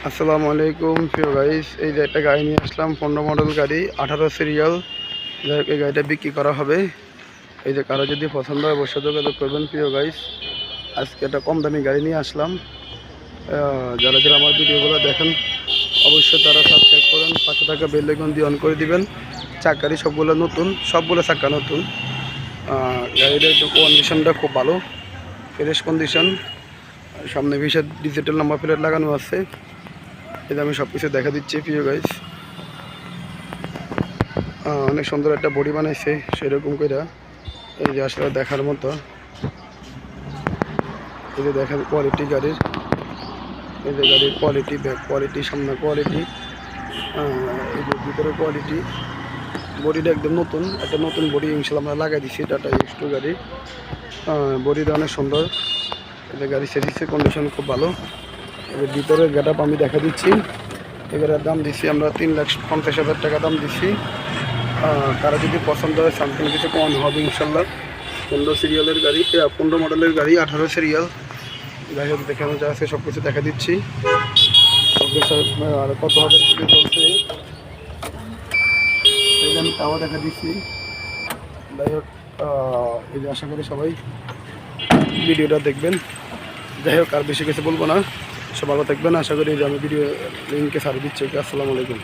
আসসালামু আলাইকুম প্রিয় গাইস, এই যে একটা গাড়ি নিয়ে আসলাম 15 মডেল গাড়ি, 18 সিরিয়াল। যাই হোক, এই গাড়িটা বিক্রি করা হবে। এই যে কারো যদি পছন্দ হয় অবশ্যই যোগাযোগ করবেন প্রিয় গাইস। আজকে একটা কম দামি গাড়ি নিয়ে আসলাম। যারা যারা আমার ভিডিওগুলো দেখেন অবশ্যই তারা সাবস্ক্রাইব করেন, পাশে থাকা বেল আইকন দিয়ে অন করে দিবেন। চাকারি সবগুলো নতুন, সবগুলো চাকা নতুন। গাড়িটার একটু কন্ডিশনটা খুব ভালো, ফ্রেশ কন্ডিশন। সামনে ভিসা ডিজিটাল নাম্বার প্লেট লাগানো আছে। এটা আমি সব কিছু দেখা দিচ্ছি প্রিয় গাইস। অনেক সুন্দর একটা বডি বানাইছে সেরকম করে। এই যে আসলে দেখার মতো, এই যে দেখেন কোয়ালিটি গাড়ির, এই যে গাড়ির কোয়ালিটি, ব্যাক কোয়ালিটি, সামনে কোয়ালিটি, এই যে ভিতরে কোয়ালিটি। বডিটা একদম নতুন, একটা নতুন বডি ইনশাল্লাহ আমরা লাগাই দিচ্ছি টাটা এক্স2 গাড়ি। বডিটা অনেক সুন্দর। এই যে গাড়ির সার্ভিসের কন্ডিশন খুব ভালো। এবার ভিতরের গেট আপ আমি দেখা দিচ্ছি। এগারের দাম দিচ্ছি আমরা 3,50,000 টাকা দাম দিচ্ছি। তারা যদি পছন্দ হয় সামথিং কিছু কম হবে ইনশাল্লাহ। 15 সিরিয়ালের গাড়ি, 15 মডেলের গাড়ি, 18 সিরিয়াল। যাই হোক, দেখানো যা আছে সব কিছু দেখা দিচ্ছি। আর কত হাজার কিছু চলছে এই যে আমি তাও দেখা দিচ্ছি। যাই হোক, এই যে আশা করি সবাই ভিডিওটা দেখবেন। যাই হোক, আর বেশি কিছু বলবো না, সব ভালো থাকবেন। আশা করি যে আমি ভিডিও লিঙ্কে ছাড় দিচ্ছি। আসসালামু আলাইকুম।